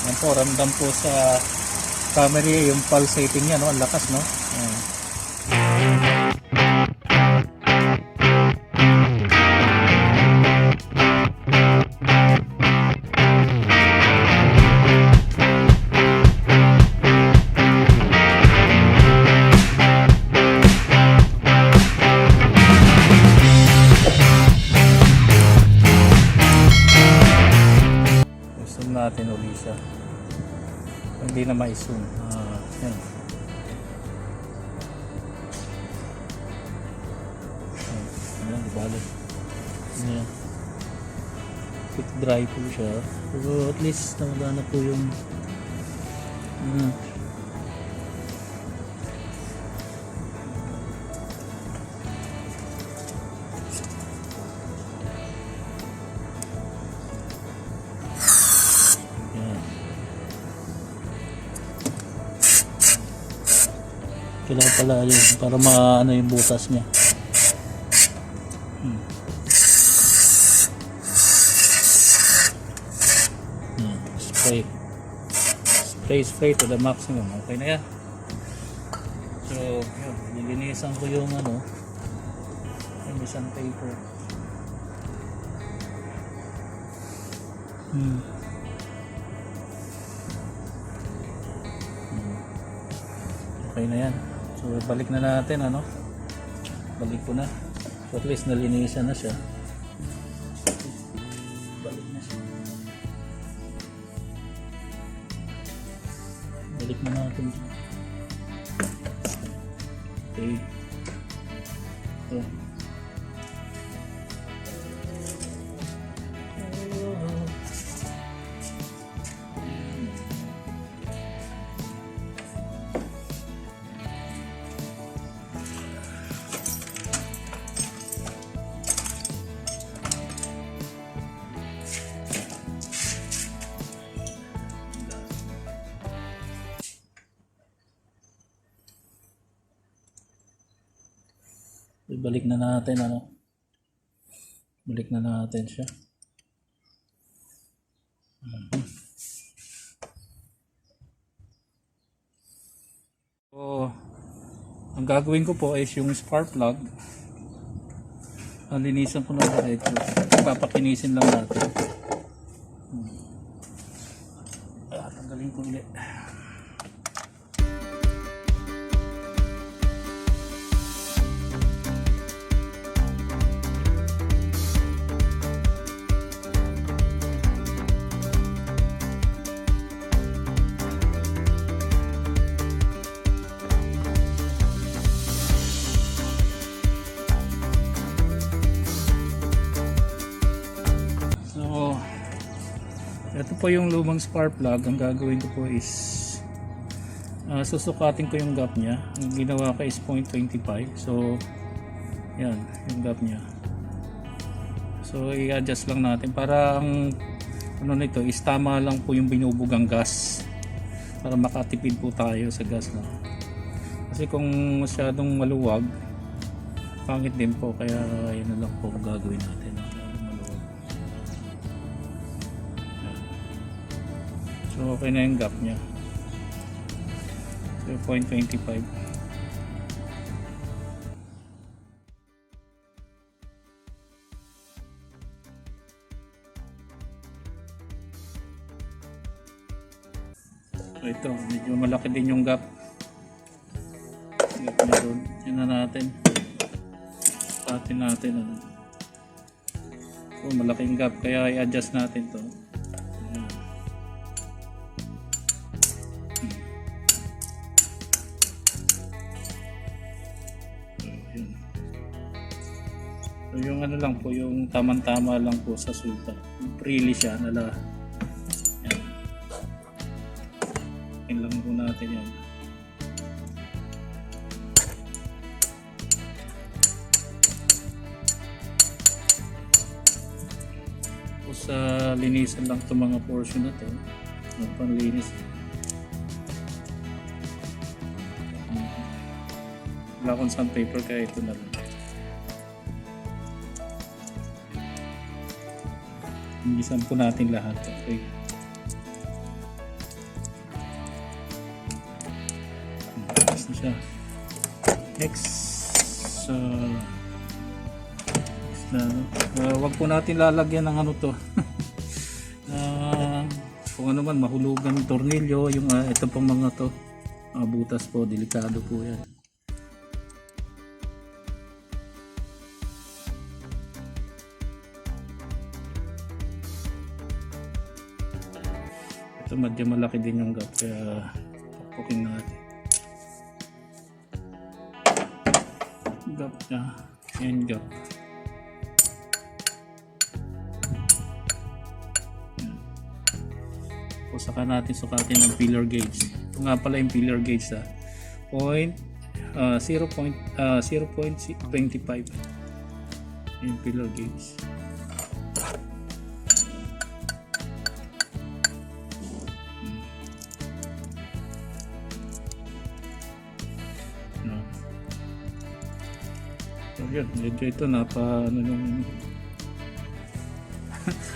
Yan po, ramdam po sa camera yung pulsating niya, no? Ang lakas, no? Ayan. Zoom natin ulit siya. Hindi na ma-zoom. Yan. Ayan, ibalik. Ayan. Quick dry po siya. Pero at least nawala na po yung kailangan pala yun para maano yung butas niya. Spray to the maximum. Okay na yan. So yun, nilinisan ko yung yung isang paper. Okay na yan. So balik na natin, balik ko na. So at least nalinisan na siya. Balik na siya. Balik na natin. Okay. So balik na natin, balik na natin siya. So ang gagawin ko po is yung spark plug, linisan ko na diretso. Papakinisin lang natin. Tanggalin ko ulit. Ito po yung lumang spark plug. Ang gagawin ko po is susukatin ko yung gap niya. Ang ginawa ko is 0.25. So yan yung gap niya. So i-adjust lang natin para ang nito is tama lang po yung binubugang gas, para makatipid po tayo sa gas na. Kasi kung masyadong maluwag, pangit din po, kaya yun na lang po gagawin natin. So okay na yung gap niya. 0.25. So ito, medyo malaki din yung gap. Gap niya doon. Yan na natin. Patin natin. So malaking gap, kaya i-adjust natin to. So yung lang po, yung tamang-tama lang po sa sultan. Freely siya, yan. Yan lang po natin yan. Tapos linisan lang itong mga portion na to. Yung panlinis. Wala akong sandpaper, kaya ito na lang. Linisan po natin lahat. Okay. na siya. Next, wag po natin lalagyan ng ano to. Kung ano man, mahulugan ng tornilyo, yung ito pong mga to, butas po, delikado po yan. Ito medyo malaki din yung gap, kaya pupukin natin. Gap niya, yan gap. O saka natin sukatin ang pillar gauge. Ito nga pala yung pillar gauge, 0.25 yung pillar gauge. So yun, medyo ito ano nung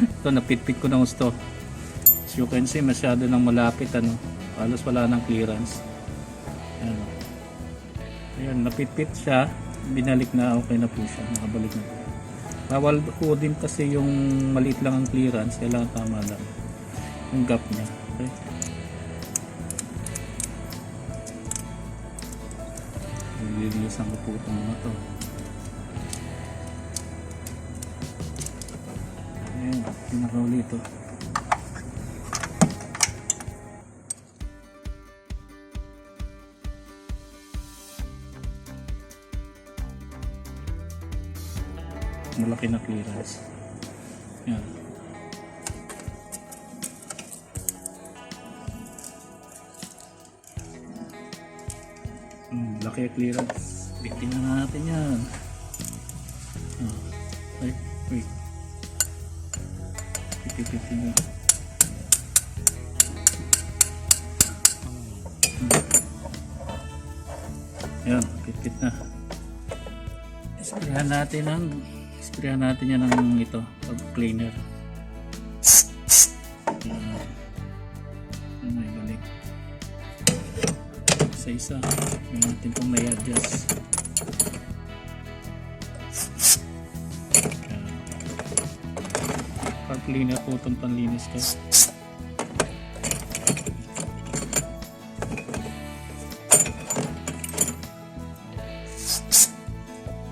ito napitpit ko ng gusto. You can see masyado nang malapit, halos wala nang clearance. Ayan, napitpit siya, binalik na, okay na po siya, nakabalik na po. Bawal po din kasi yung maliit lang ang clearance, kailangan tama lang yung gap niya. Okay, nililisan ko po itong mga to. Ayan, pinakauli ito. Malaki na clearance. Yan. Laki clearance. Tingnan natin yan. Wait. Tingnan. Yan, pit na. Sprayan natin yan ng ito, cleaner. May balik. Isa-isa. May natin kung may adjust. Pag cleaner po itong panlinis ka.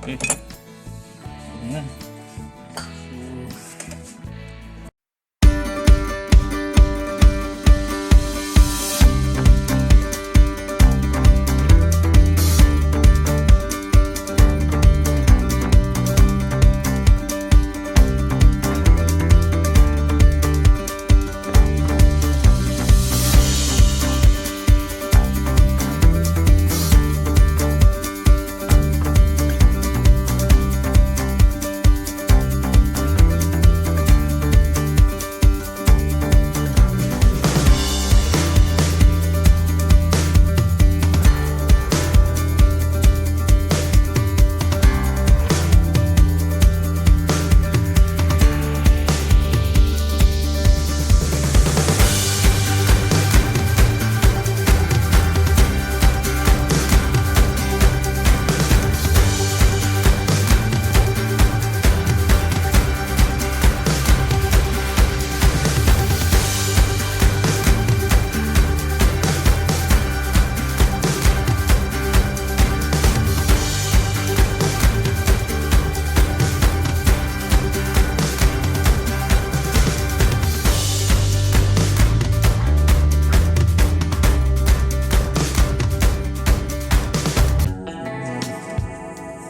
Okay. Ayan.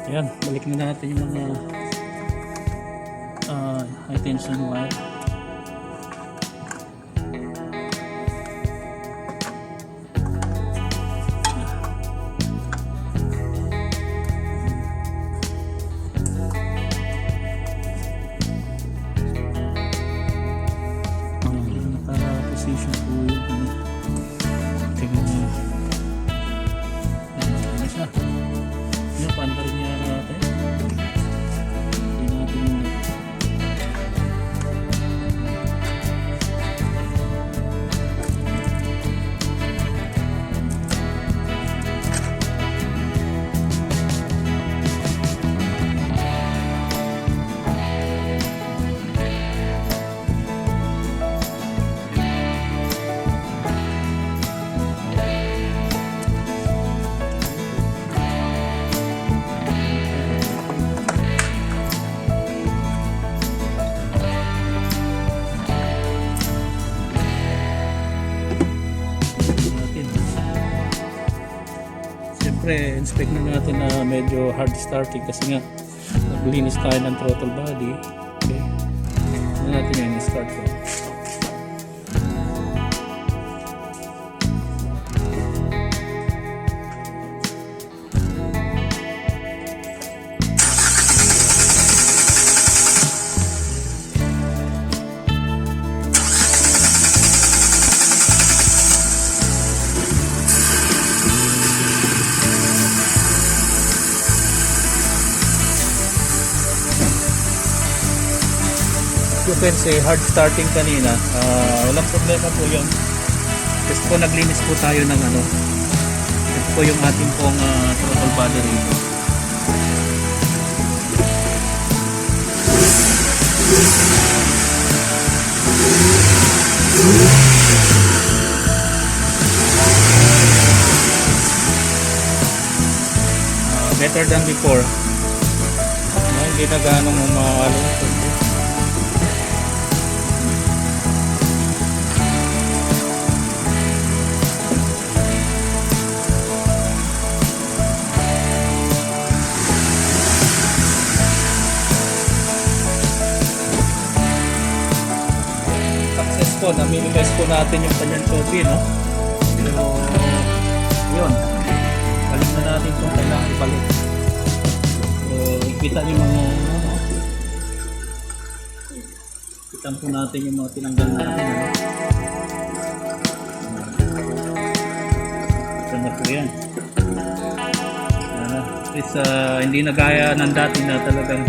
Ayan, balik na natin yung mga high tension wire. Naka-position po yung tingnan nyo. Ano siya? Yung pandar niya natin. Hindi natin yung syempre inspect na natin na medyo hard starting kasi nga naglinis tayo ng throttle body. Okay, ano natin yan, start ko. You can say hard starting kanina, walang problema po yun kasi po naglinis po tayo ng ano, ito po yung ating pong throttle body rito. Better than before, hindi na ganong umaalong. Na-minimize po natin yung kanyang choppy, no? Pero yun, balik na natin kung kailangan ibalik. So ikita nyo mga ikitan po natin yung mga tinanggal natin, no? Ito na po yan. At least hindi na gaya ng dati na talagang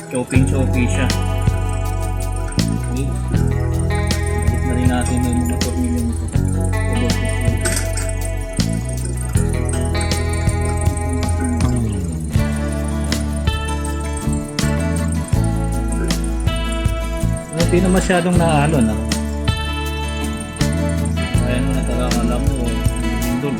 choppy siya. Okay, natin yung mga tornilyo nito. Hindi na masyadong naaalon, ayan na talagang alam mo, lindol.